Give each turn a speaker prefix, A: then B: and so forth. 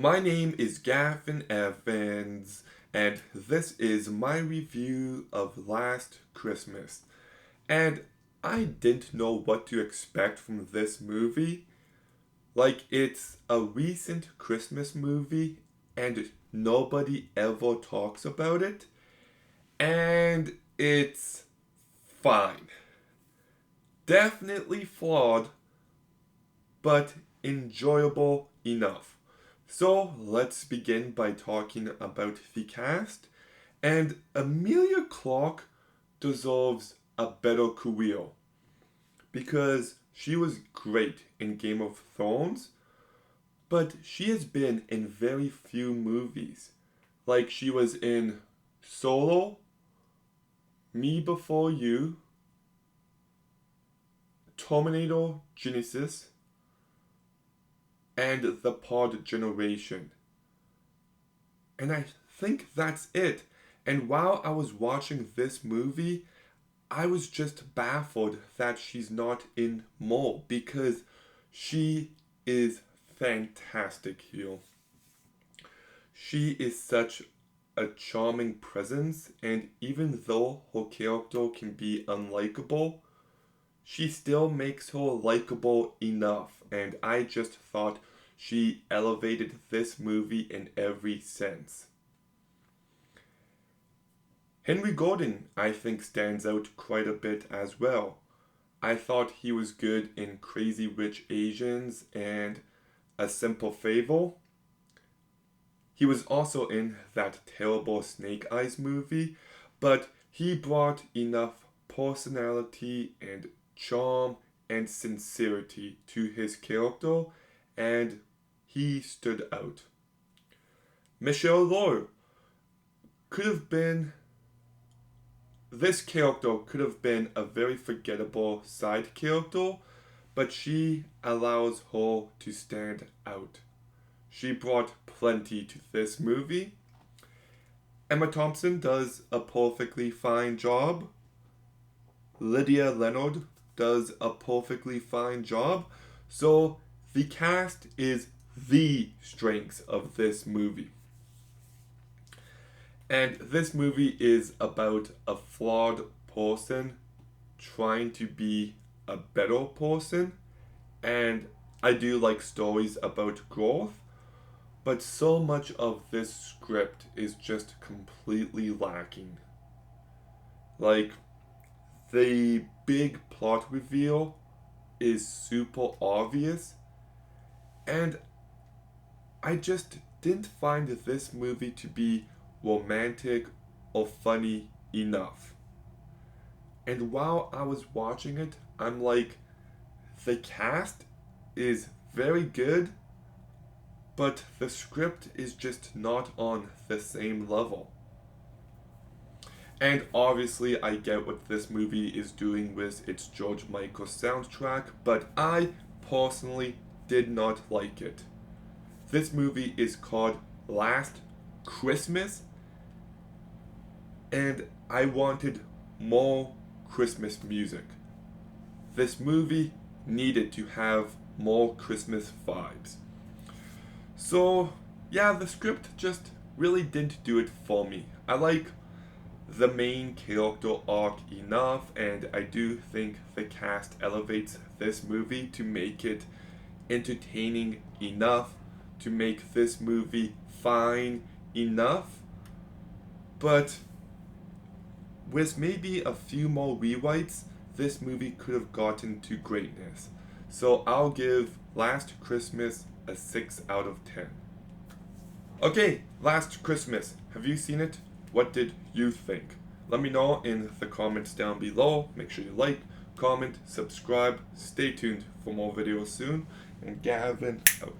A: My name is Gavin Evans, and this is my review of Last Christmas. And I didn't know what to expect from this movie. Like, it's a recent Christmas movie, and nobody ever talks about it. And it's fine. Definitely flawed, but enjoyable enough. So let's begin by talking about the cast. And Emilia Clarke deserves a better career because she was great in Game of Thrones, but she has been in very few movies. Like she was in Solo, Me Before You, Terminator Genesis, and The Pod Generation. And I think that's it. And while I was watching this movie, I was just baffled that she's not in more because she is fantastic here. She is such a charming presence, and even though her character can be unlikable, she still makes her likable enough, and I just thought she elevated this movie in every sense. Henry Gordon, I think, stands out quite a bit as well. I thought he was good in Crazy Rich Asians and A Simple Favor. He was also in that terrible Snake Eyes movie, but he brought enough personality and charm and sincerity to his character, and he stood out. Michelle Yeoh could have been this character could have been a very forgettable side character, but she allows her to stand out. She brought plenty to this movie. Emma Thompson does a perfectly fine job. Lydia Leonard does a perfectly fine job. So the cast is the strength of this movie. And this movie is about a flawed person trying to be a better person. And I do like stories about growth, but so much of this script is just completely lacking. Like, the big plot reveal is super obvious, and I just didn't find this movie to be romantic or funny enough. And while I was watching it, I'm like, the cast is very good, but the script is just not on the same level. And obviously, I get what this movie is doing with its George Michael soundtrack, but I personally did not like it. This movie is called Last Christmas, and I wanted more Christmas music. This movie needed to have more Christmas vibes. So, yeah, the script just really didn't do it for me. I like the main character arc enough, and I do think the cast elevates this movie to make it entertaining enough, to make this movie fine enough, but with maybe a few more rewrites, this movie could have gotten to greatness. So I'll give Last Christmas a 6 out of 10. Okay, Last Christmas. Have you seen it? What did you think? Let me know in the comments down below. Make sure you like, comment, subscribe. Stay tuned for more videos soon. And Gavin out.